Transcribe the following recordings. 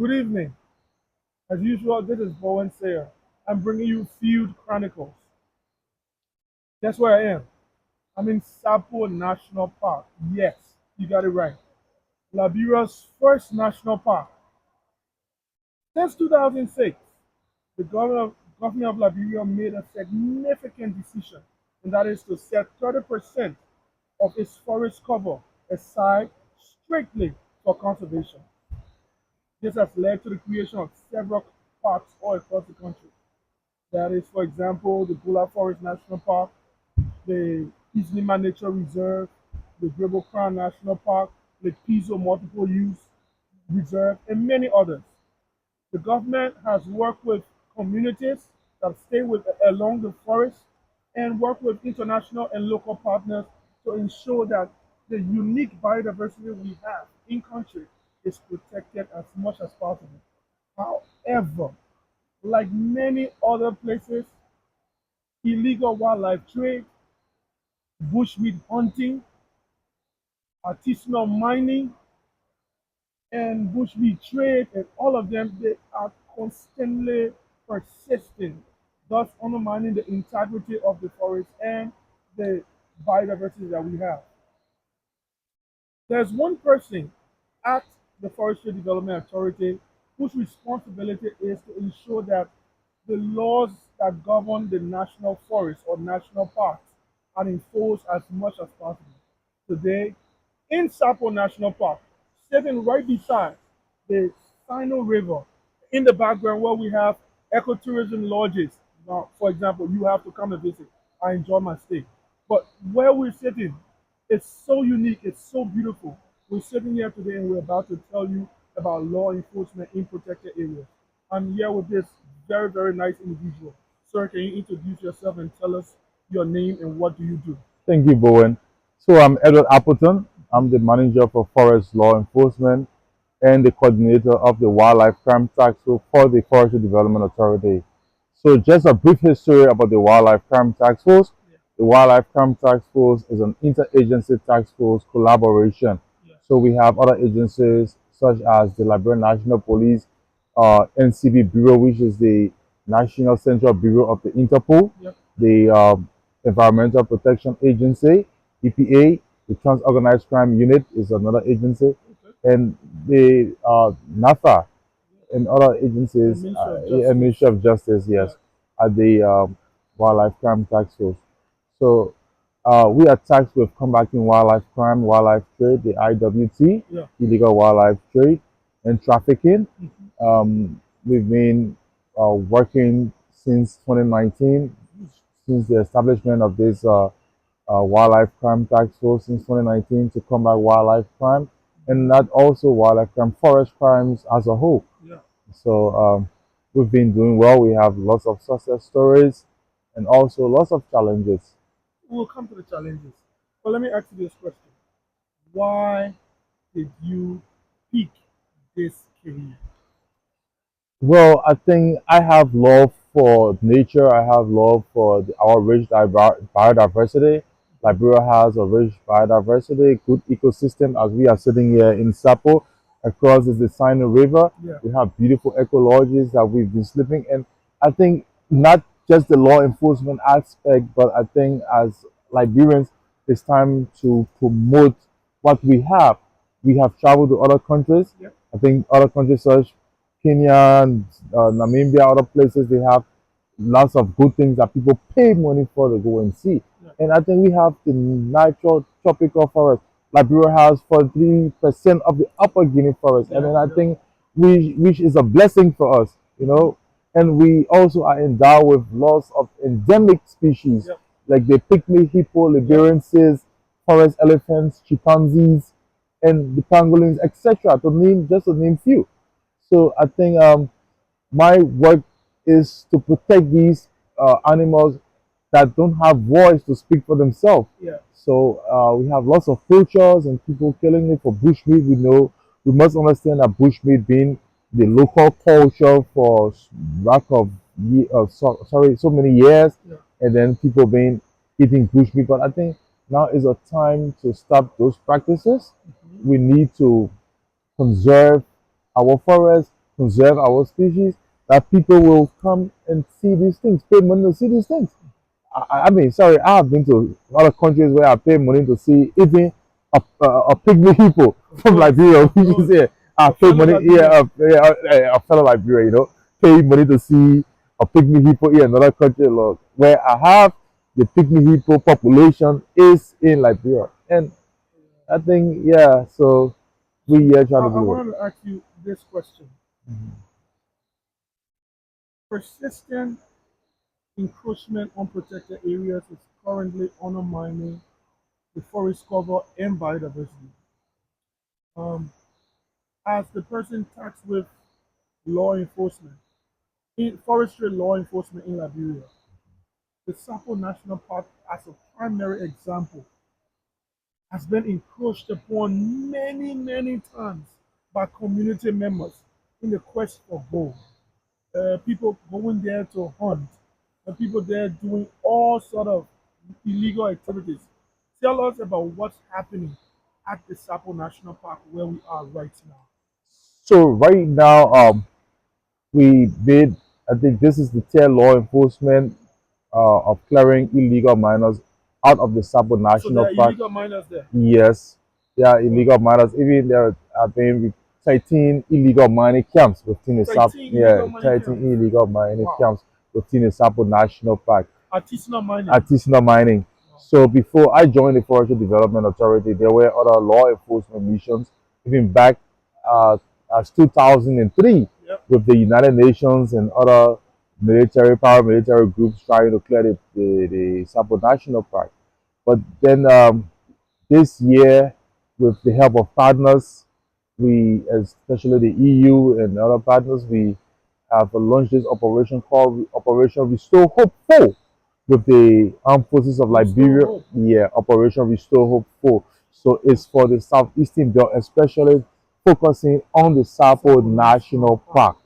Good evening. As usual, this is Borwen Sayer. I'm bringing you Field Chronicles. Guess where I am? I'm in Sapo National Park. Yes, you got it right. Liberia's first national park. Since 2006, the government of Liberia made a significant decision, and that is to set 30% of its forest cover aside strictly for conservation. This has led to the creation of several parks all across the country. That is, for example, the Bula Forest National Park, the Islima Nature Reserve, the Grebo Crown National Park, the Piso Multiple Use Reserve, and many others. The government has worked with communities that stay along the forest and work with international and local partners to ensure that the unique biodiversity we have in country is protected as much as possible. However, like many other places, illegal wildlife trade, bushmeat hunting, artisanal mining, and bushmeat trade, and all of them, they are constantly persisting, thus undermining the integrity of the forest and the biodiversity that we have. There's one person at the Forestry Development Authority whose responsibility is to ensure that the laws that govern the national forests or national parks are enforced as much as possible. Today, in Sapo National Park, sitting right beside the Sinoe River, in the background where we have ecotourism lodges. Now, for example, you have to come and visit. I enjoy my stay. But where we're sitting, it's so unique, it's so beautiful. We're sitting here today and we're about to tell you about law enforcement in protected areas. I'm here with this very, very nice individual. Sir, can you introduce yourself and tell us your name and what do you do? Thank you, Bowen. So I'm Edward Appleton. I'm the manager for forest law enforcement and the coordinator of the Wildlife Crime Task Force for the Forestry Development Authority. So just a brief history about the Wildlife Crime Task Force. Yeah, The Wildlife Crime Task Force is an interagency task force collaboration. yeah, So we have other agencies such as the Liberian National Police, NCB Bureau, which is the National Central Bureau of the Interpol, yeah. the Environmental Protection Agency, EPA, the Trans Organized Crime Unit is another agency, Okay. and the NAFA and other The agencies, Ministry of and Justice. Ministry of Justice, Yeah. yes, at the Wildlife Crime Task Force. So we are tasked with combating wildlife crime, wildlife trade, the IWT, Yeah. illegal wildlife trade, and trafficking. Mhm. We've been working since 2019, since the establishment of this wildlife crime task force since 2019 to combat wildlife crime, and not also wildlife crime, forest crimes as a whole. Yeah. So we've been doing well. We have lots of success stories and also lots of challenges. We'll come to the challenges. But let me ask you this question. Why did you pick this career? Well, I think I have love for nature. I have love for our rich biodiversity. Liberia has a rich biodiversity, good ecosystem. As we are sitting here in Sapo, across is the Sinoe River. Yeah. We have beautiful ecologies that we've been sleeping in. I think not just the law enforcement aspect, but I think as Liberians, it's time to promote what we have. We have traveled to other countries. Yeah. I think other countries such Kenya, Namibia, other places, they have lots of good things that people pay money for to go and see. Yeah. And I think we have the natural tropical forest. Liberia has 43% of the Upper Guinea forest. And Yeah. then I Yeah. think which is a blessing for us, you know. And we also are endowed with lots of endemic species Yep. like the pygmy hippo, Yep. Liberiensis, forest elephants, chimpanzees, and the pangolins, etc. To name few. So I think my work is to protect these animals that don't have voice to speak for themselves. Yeah. So we have lots of poachers and people killing it for bushmeat. We know we must understand that bushmeat being the local culture for lack of so many years, Yeah. and then people being eating bushmeat. But I think now is a time to stop those practices. Mhm. We need to conserve our forests, conserve our species, that people will come and see these things, pay money to see these things. I mean, sorry, I have been to other countries where I pay money to see even a pygmy hippo Of from course, Liberia, of which is course. here. I A pay fellow money, Liberian. a fellow Liberia, pay money to see a pygmy hippo in another country, look, where I have the pygmy hippo population is in Liberia. And I think, yeah, so we So here trying to I do it. wanted to ask you this question. Persistent encroachment on protected areas is currently undermining the forest cover and biodiversity. Um, as the person tasked with law enforcement, in forestry law enforcement in Liberia, the Sapo National Park, as a primary example, has been encroached upon many, many times by community members in the quest for gold. People going there to hunt, and people there doing all sort of illegal activities. Tell us about what's happening at the Sapo National Park where we are right now. So right now, we did, I think this is the tier law enforcement of clearing illegal miners out of the Sapo So there National are Park. illegal miners there. Yes, there are Wow. illegal miners. Even there have been 13 illegal mining camps within the Sapo. 13 illegal Yeah, mining 13 camps. illegal mining Wow. camps within the Sapo National Park. Artisanal mining. Artisanal mining. Wow. So before I joined the Forestry Development Authority, there were other law enforcement missions, even back uh, as 2003, Yep. with the United Nations and other military, paramilitary groups trying to clear the Sapo National Park. But then this year, with the help of partners, we, especially the EU and other partners, we have launched this operation called Operation Restore Hope 4 with the Armed Forces of Restore Liberia. hope. Yeah, Operation Restore Hope 4. So it's for the southeastern belt, especially focusing on the Sapo Sapo National National Park. Park.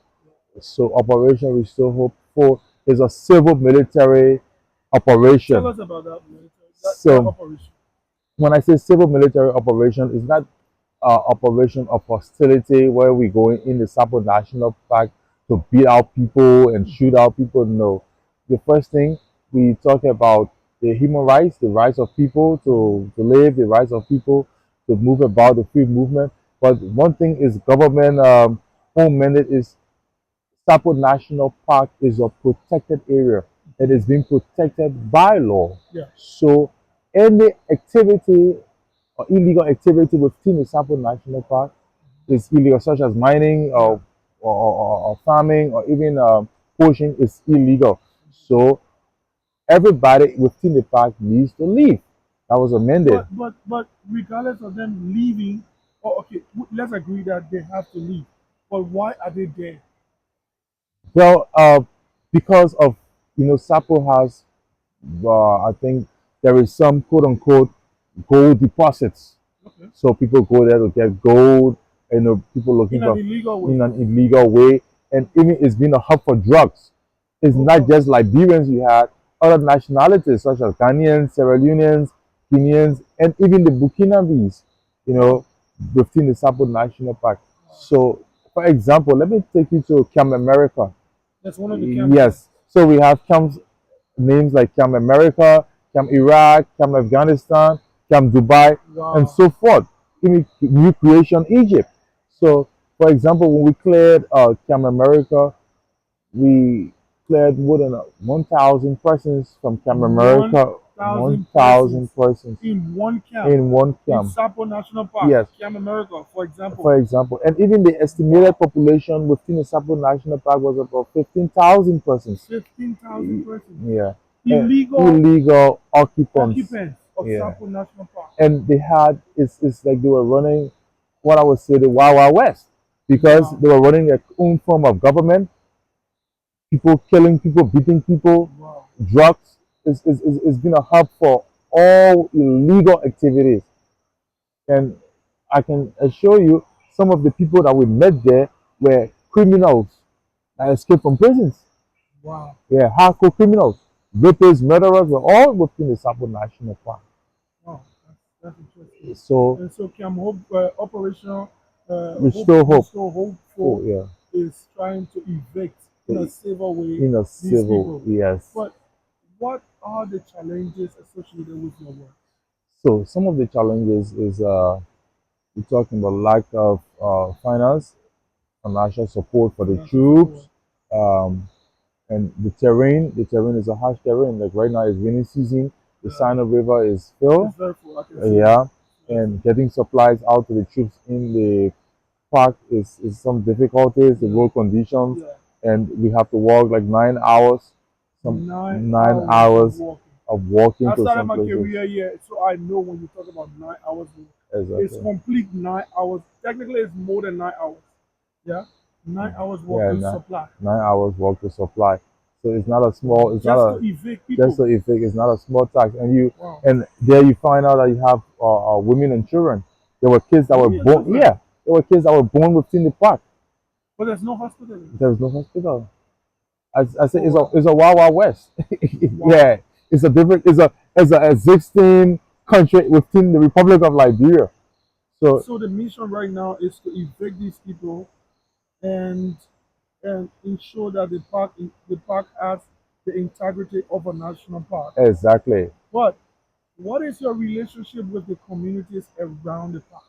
So Operation Restore Hope 4 is a civil military Tell operation. us about that military, that So operation. when I say civil military operation, it's not operation of hostility where we go in the Sapo National Park to beat out people and shoot out people. No. The first thing we talk about the human rights, the rights of people to live, the rights of people to move about, the free movement. But one thing is government own mandate is Sapo National Park is a protected area. It is being protected by law. Yeah. So any activity or illegal activity within the Sapo National Park is illegal, such as mining Yeah. or farming or even poaching is illegal. So everybody within the park needs to leave. That was a mandate. But regardless of them leaving, oh, okay, let's agree that they have to leave. But why are they there? Well, because of Sapo has, I think there is some quote unquote gold deposits. Okay. So people go there to get gold. People looking In an for illegal way. in an illegal way, and even it's been a hub for drugs. It's Oh, not just Liberians. You had other nationalities such as Ghanaians, Sierra Leoneans, Guineans, and even the Burkinabes. You wow. know, within the Sapo National Park. So, for example, let me take you to Camp America. That's one of the camps there. Yes. So we have camps names like Camp America, Camp Iraq, Camp Afghanistan, Camp Dubai, and Wow. so forth. Even New Creation Egypt. So, for example, when we cleared Camp America, we cleared more than 1,000 persons from Camp One America, thousand persons 1,000 persons in one camp in one in camp. Sapo National Park, Yes, Camp America, for example. for example. And even the estimated Wow. population within the Sapo National Park was about 15,000 persons. 15,000 persons. Yeah, and Illegal illegal occupants. occupants of Yeah, Sapo National Park. and they had it's like they were running what I would say the Wild Wild West because Wow. they were running their own form of government. People killing people, beating people, Wow. drugs. It's been a hub for all illegal activities, and I can assure you some of the people that we met there were criminals that escaped from prisons. Wow. Yeah, hardcore criminals, rapists, murderers were all within the Sapo National Park. Wow. That's interesting. So And so Camp Hope, Operational Hope restore hope. Restore Hope Oh, 4 yeah. is trying to evict in a safer way in a these civil, people. yes. But what are the challenges associated with your work? So some of the challenges is we're talking about lack of finance, financial support for the Financial support. troops, um, and the terrain. The terrain is a harsh terrain. Like right now, it's rainy season. The Yeah, Sinoe River is filled. it's very full. I can see that. Yeah, It's very and full. getting supplies out to the troops in the park is some difficulties. The Yeah, road conditions, yeah. and we have to walk like 9 hours, some 9 hours of 9 hours walking. of walking I to started some my places. career here, so I know when you talk about 9 hours work, it's Exactly. complete 9 hours. Technically, it's more than 9 hours. Yeah, 9 hours work Yeah, to supply 9 hours work to supply. So it's not a small. It's not just to a evict just people. so if it's not a small tax, Wow, and there you find out that you have women and children. There were kids that were women and born. children, Yeah, there were kids that were born within the park. but there's no hospital. There was no hospital. I say Oh wow, it's a wild wild west. wow. Yeah, it's a different. It's a existing country within the Republic of Liberia. So So the mission right now is to evict these people and ensure that the park has the integrity of a national park. exactly. But what is your relationship with the communities around the park?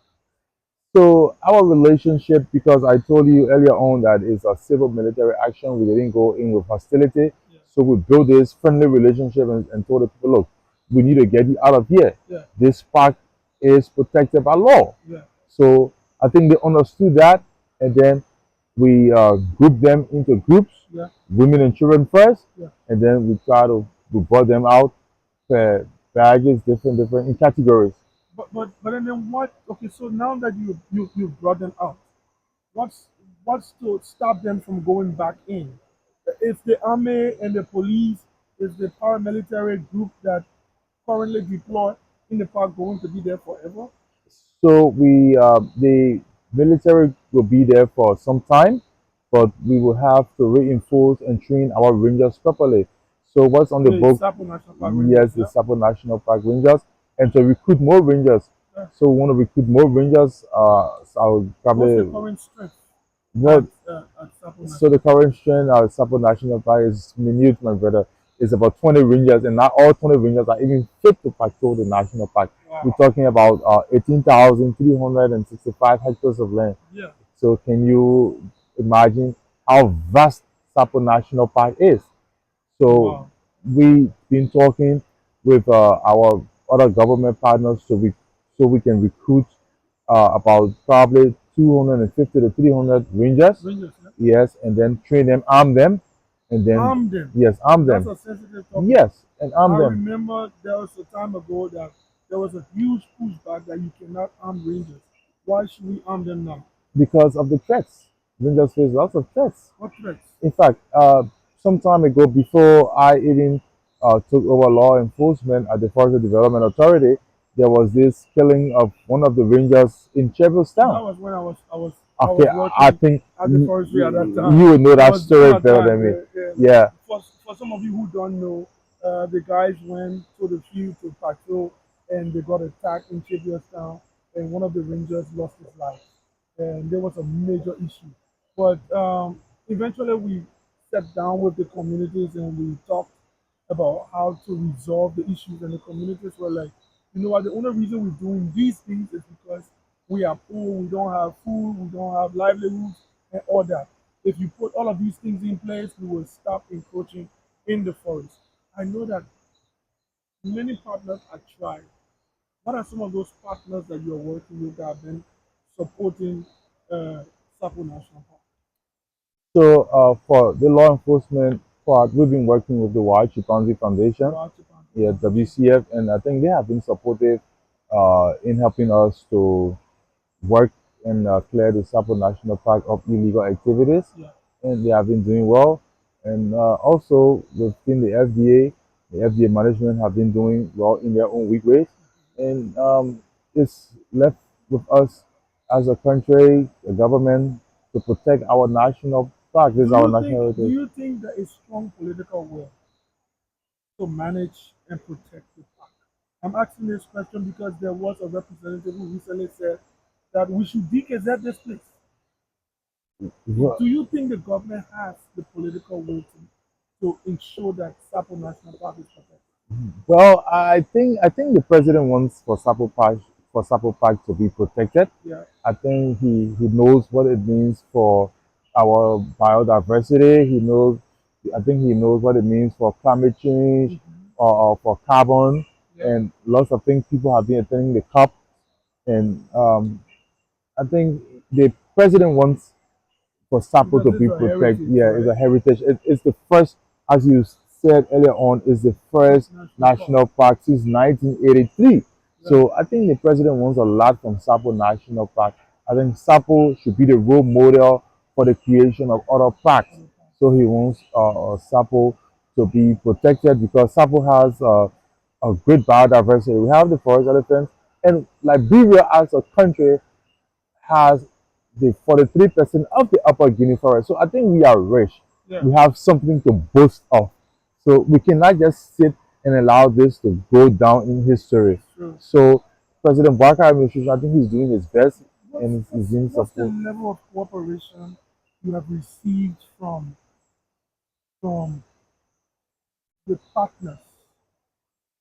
So our relationship, because I told you earlier on that it's a civil military action, we didn't go in with hostility. Yeah, So we built this friendly relationship and told the people, look, we need to get you out of here. yeah, This park is protected by law. yeah, So I think they understood that, and then we grouped them into groups, yeah, women and children first, yeah. and then we brought them out per baggages, different in categories. But then what? Okay, so now that you brought them out, what's what's to stop them from going back in? Is the army and the police, is the paramilitary group that currently deployed in the park going to be there forever? So the military will be there for some time, but we will have to reinforce and train our rangers properly. So what's on the The book? Sapo National Park Rangers, Yes, the yeah. Sapo National Park Rangers, and to recruit more rangers. Yeah. So we want to recruit more rangers. So I'll What's the probably current strength not. at Sapo So the National Park? current strength at Sapo National Park is minute, my brother. It's about 20 rangers, and not all 20 rangers are even fit to patrol the national park. We're Wow. talking about 18,365 hectares of land. Yeah. So can you imagine how vast Sapo National Park is? So Wow. we've been talking with our other government partners so we can recruit about probably 250 to 300 rangers. Rangers, yeah. Yes, and then train them, arm them, and then Arm them. yes, arm That's them. a sensitive topic. Yes, and arm I them remember there was a time ago that there was a huge pushback that you cannot arm rangers. Why should we arm them now? because of the threats. Rangers face lots of threats. What threats? In fact, some time ago, before I even took over law enforcement at the Forestry Development Authority, there was this killing of one of the rangers in That Cheverstown. was when I Okay, was I working think at the forestry at that time. you would know It that was during story that better time. than me. Yeah, yeah. Yeah, For some of you who don't know, the guys went to the field to patrol and they got attacked in Town, and one of the rangers lost his life. And there was a major issue. But eventually we sat down with the communities and we talked about how to resolve the issues, and the communities were like, you know what, the only reason we're doing these things is because we are poor, we don't have food, we don't have livelihoods, and all that. If you put all of these things in place, we will stop encroaching in the forest. I know that many partners are trying. What are some of those partners that you're working with that have been supporting uh, Sapo National Park? so for the law enforcement part, we've been working with the Wild Chimpanzee Foundation, Wild Japan yeah, Foundation. WCF, and I think they have been supportive in helping us to work and clear the Sapo National Park of illegal activities, Yeah. and they have been doing well. And also within the FDA management have been doing well in their own weak ways. And it's left with us as a country, the government, to protect our national park. This is our national Do heritage. you think there is strong political will to manage and protect the park? I'm asking this question because there was a representative who recently said that we should decazette this place. Well, Do you think the government has the political will to ensure that Sapo National Park is protected? I think the president wants for Sapo Park to be protected. Yeah. I think he knows what it means for our biodiversity. I think he knows what it means for climate change Hmm. or for carbon Yeah. and lots of things. People have been attending the COP, and I think the president wants for Sapo Because to this is be a protected. heritage, Yeah, it's right? a heritage. It's the first, as you said earlier on, is the first National Park. national park since 1983. Yeah. So I think the president wants a lot from Sapo National Park. I think Sapo should be the role model for the creation of other parks. So he wants Sapo to be protected because Sapo has a great biodiversity. We have the forest elephants, and Liberia as a country has the 43% of the upper Guinea forest. So I think we are rich. Yeah. We have something to boast of. So we cannot just sit and allow this to go down in history. True. So President Barker administration, I think he's doing his best and he's being What's the support. level of cooperation you have received from the partners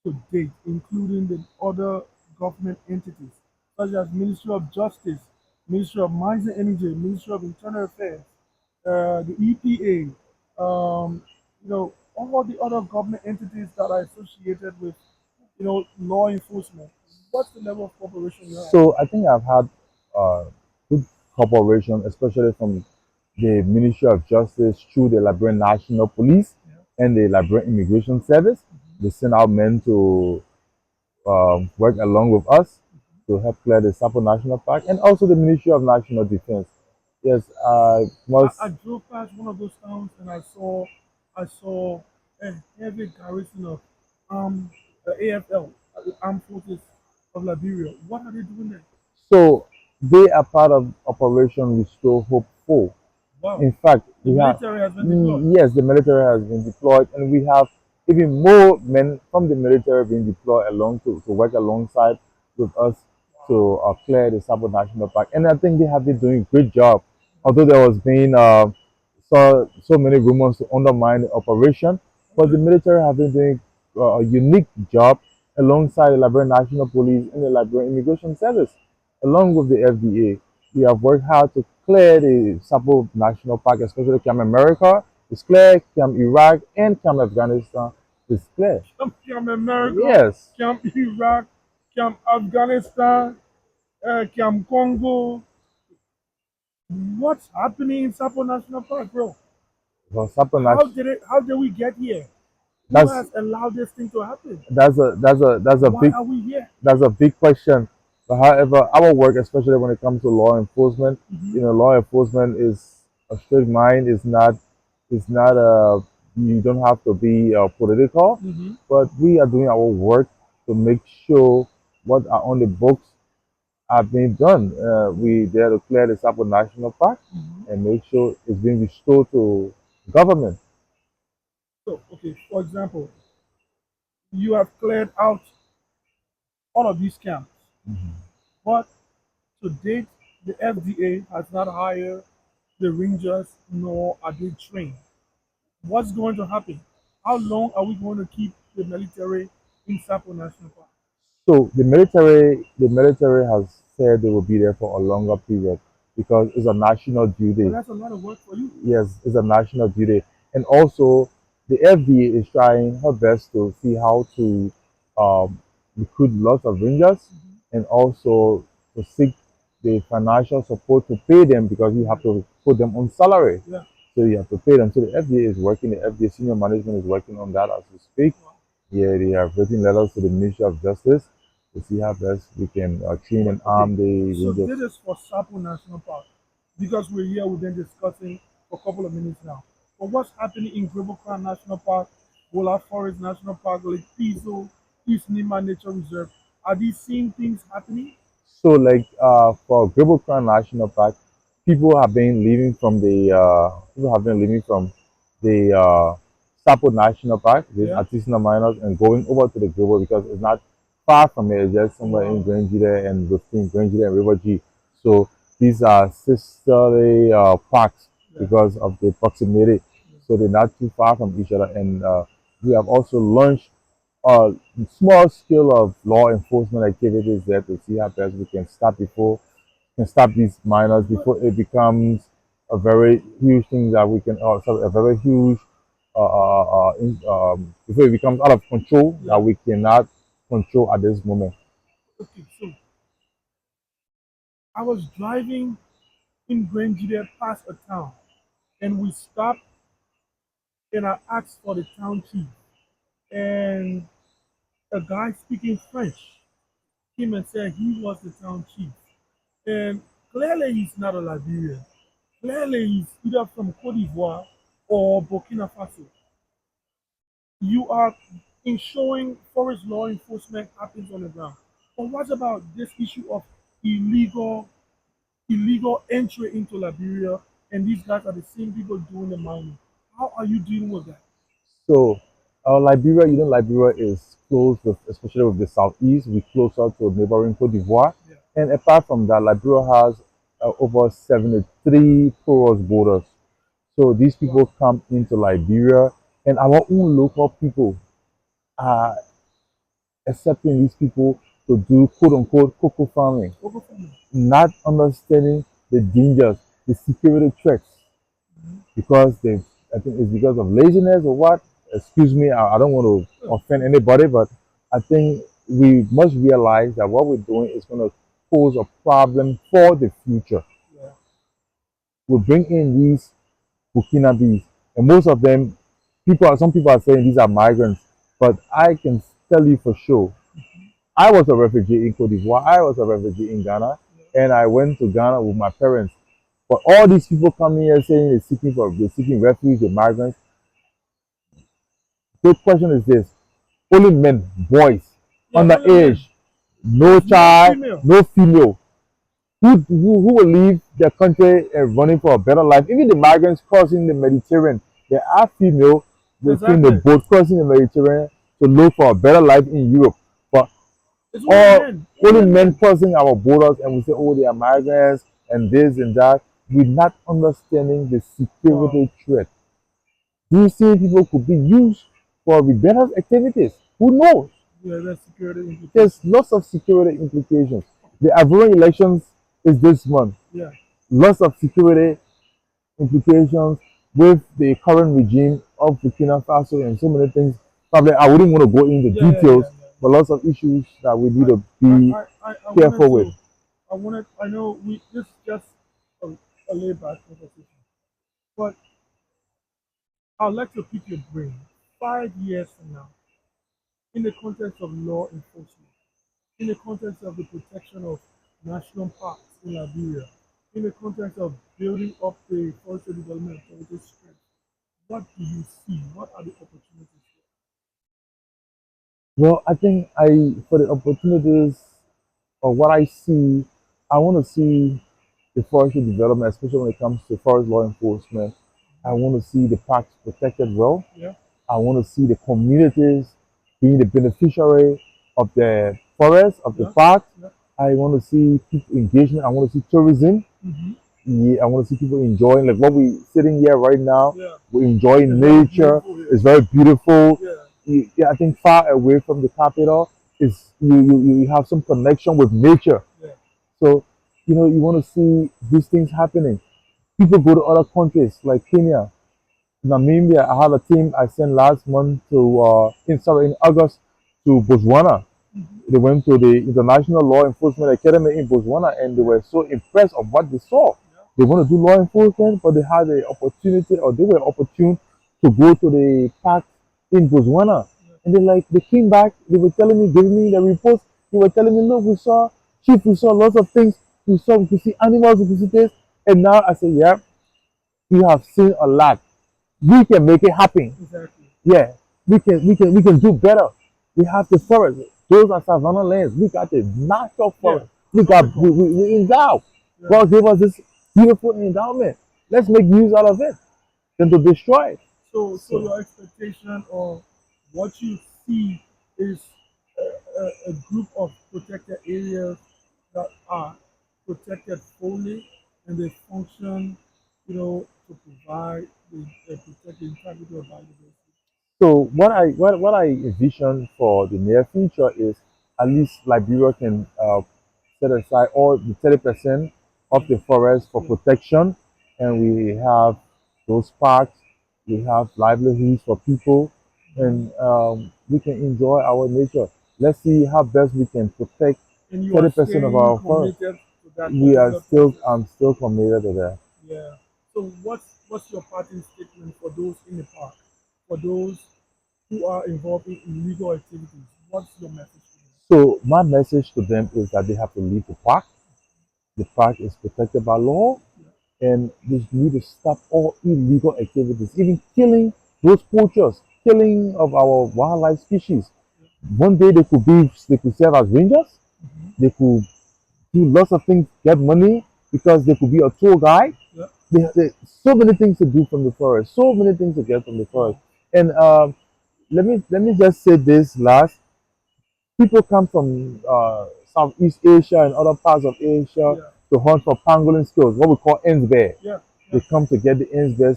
to date, including the other government entities, such as Ministry of Justice, Ministry of Mines and Energy, Ministry of Internal Affairs, the EPA, all the other government entities that are associated with, law enforcement. What's the level of cooperation you have? So I think I've had uh, good cooperation, especially from the Ministry of Justice through the Liberian National Police Yeah. and the Liberian Immigration Service. They send out men to work along with us to help clear the Sapo National Park and also the Ministry of National Defense. Yes, most. I drove past one of those towns and I saw a heavy garrison of the AFL, the Armed Forces of Liberia. What are they doing there? So they are part of Operation Restore Hope 4. Wow. In fact, The we have, military has been deployed. yes, the military has been deployed, and we have even more men from the military being deployed along to work alongside with us to clear the Sabo National Park. And I think they have been doing a great job. Although there was been so many rumors to undermine the operation, but the Okay. military have been doing a unique job alongside the Liberian National Police and the Liberian Immigration Service, along with the FDA. We have worked hard to clear the Sapo National Park, especially Camp America. It's clear, Camp Iraq, and Camp Afghanistan is clear. Camp America, Yes. Camp Iraq, Camp Afghanistan, Camp Congo. What's happening in Sapo National Park, bro? Well, Sapo How National, did it? How did we get here? Who that's has allowed this thing to happen? that's a Why big are we here? that's a big question. But however, our work, especially when it comes to law enforcement, Hmm. law enforcement is a straight mind. It's not you don't have to be political, Hmm. but we are doing our work to make sure what are on the books are being done. We there to clear the Sapo National Park Hmm. and make sure it's being restored to government. So, okay, for example, you have cleared out all of these camps, but to date, the FDA has not hired the rangers nor are they trained. What's going to happen? How long are we going to keep the military in Sapo National Park? So the military has said they will be there for a longer period because it's a national But duty. that's a lot of work for you. Yes, it's a national duty, and also the FDA is trying her best to see how to recruit lots of rangers, Hmm. and also to seek the financial support to pay them because you have to put them on salary. Yeah. So you have to pay them. So the FDA is working. The FDA senior management is working on that as we speak. Wow. Yeah, they have written letters to the Ministry of Justice to see how best we can train But and okay, arm the so rangers. this is for Sapo National Park because we're here, we've been discussing for a couple of minutes now. But what's happening in Crown National Park, Wola Forest National Park, Lake Piso, East Nima Nature Reserve? Are these same things happening? So, like for Crown National Park, people have been leaving from the Sapo National Park, these Yeah. artisanal miners, and going over to the Gribble because it's not far from it. It's just somewhere in Wow. Grangida and between Grangida and River G. So These are sisterly parks yeah, because of the proximity, yeah. so they're not too far from each other. And we have also launched a small scale of law enforcement activities there to see how best we can stop these minors But before it becomes a very huge thing that we can, sorry, a very huge, before it becomes out of control that yeah, we cannot control at this moment. okay. So I was driving in Grangida past a town, and we stopped, and I asked for the town chief, and a guy speaking French came and said he was the town chief. And clearly he's not a Liberian. Clearly he's either from Cote d'Ivoire or Burkina Faso. You are ensuring forest law enforcement happens on the ground. But what about this issue of illegal illegal entry into Liberia, and these guys are the same people doing the mining? How are you dealing with that? So, Liberia, Liberia is close with, especially with the southeast, we closer to neighboring Cote d'Ivoire. Yeah. And apart from that, Liberia has over 73 porous borders. So these Wow. people come into Liberia, and our own local people are accepting these people to do quote unquote cocoa farming, Over for me. not understanding the dangers, the security threats, because they, I think it's because of laziness or what. Excuse me, I don't want to Oh, offend anybody, but I think we must realize that what we're doing is going to pose a problem for the future. yeah. We bring in these Burkinabes, and most of them, some people are saying these are migrants, but I can tell you for sure, I was a refugee in Cote d'Ivoire, I was a refugee in Ghana, and I went to Ghana with my parents. But all these people coming here saying they're seeking refuge, they're migrants. The question is this: only men, boys, Yeah, only men. underage, no There's no child, female. no female. Who will leave their country and running for a better life? Even the migrants crossing the Mediterranean, there are female within the Exactly. boat crossing the Mediterranean to look for a better life in Europe. But It's only all men. only Only men men. crossing our borders, and we say, oh, they are migrants and this and that. We're not understanding the Wow. security threat. These same people could be used for rebellious activities. Who knows? Yeah, that's security There's implications. lots of security implications. The Ivorian elections is this month. Yeah. Lots of security implications with the current regime of Burkina Faso and so many things. Probably I wouldn't want to go into Yeah, yeah, details, yeah, yeah. but lots of issues that we need I, to be I wanted careful with. to, I know this is just a, a laid back conversation, but I'd like to pick your brain. 5 years from now, in the context of law enforcement, in the context of the protection of national parks in Liberia, in the context of building up the forestry development authority's strength, what do you see? What are the opportunities Well, I think for the opportunities or what I see, I want to see the forestry development, especially when it comes to forest law enforcement. I want to see the parks protected well. there? Yeah, I want to see the communities being the beneficiary of the forest, of the yeah, park. yeah. I want to see people engagement. I want to see tourism. Mm-hmm. Yeah, I want to see people enjoying, like what we sitting here right now. Yeah, We enjoying it's very nature. beautiful here. It's very beautiful. Yeah, Yeah, I think far away from the capital is you have some connection with nature. yeah, So you want to see these things happening. People go to other countries like Kenya, Namibia. I had a team I sent last month to in August to Botswana. mm-hmm. They went to the International Law Enforcement Academy in Botswana, and they Yeah, were so impressed of what they saw. yeah, They want to do law enforcement, but they had the opportunity, or they were opportune to go to the park in Botswana. yeah. And they came back, they were telling me, giving me the reports. They were telling me, look, we saw chief, we saw lots of things. We could see animals, we could see this. And now I say, yeah, you have seen a lot. We can make it happen. Exactly. Yeah, we can do better. We have the forest. Those are savanna lands. We got the natural Yeah, forest. We got tropical. we endow. Yeah. God gave us this beautiful endowment. Let's make use out of it than to destroy it. So So your expectation or what you see is a group of protected areas that are protected fully, and they function, to provide protect the integrity of biodiversity. So what I envision for the near future is at least Liberia can set aside all the 30% of Yeah, the forest for yeah, protection, and we have those parks, we have livelihoods for people, mhm. and we can enjoy our nature. Let's see how best we can protect And you are 30% of staying our forest. committed to that We are particular still, process. I'm still committed to that. Yeah. So what's your parting statement for those in the park, for those who are involved in illegal activities? What's your message to them? So my message to them is that they have to leave the park. The park is protected by law, Yeah, and they need to stop all illegal activities, even killing those poachers, killing of our wildlife species. yeah. One day they could serve as rangers, Hmm. they could do lots of things, get money because they could be a tour guide. Yeah. They so many things to do from the forest, so many things to get from the forest. Wow. And let me just say this last: people come from Southeast Asia and other parts of Asia Yeah. to hunt for pangolin skills, what we call ends bear. Yeah. They Yeah. come to get the ends bear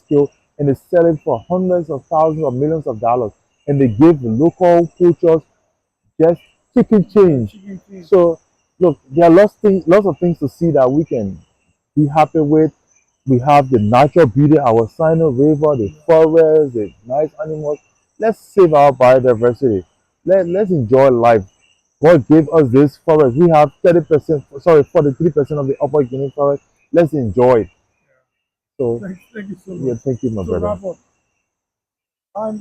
skill, and they sell it for hundreds of thousands or millions of dollars. And they give the local poachers just chicken Yeah. change. Chicken king. So look, there are lots of things to see that we can be happy with. We have the natural beauty, our Sinoe River, the Yeah. forest, the nice animals. Let's save our biodiversity. Let's enjoy life. God gave us this forest. We have 30%, sorry, 43% of the upper Guinea forest. Let's enjoy it. So, Thank you so yeah, much. thank you, my So brother. wrap up. I'm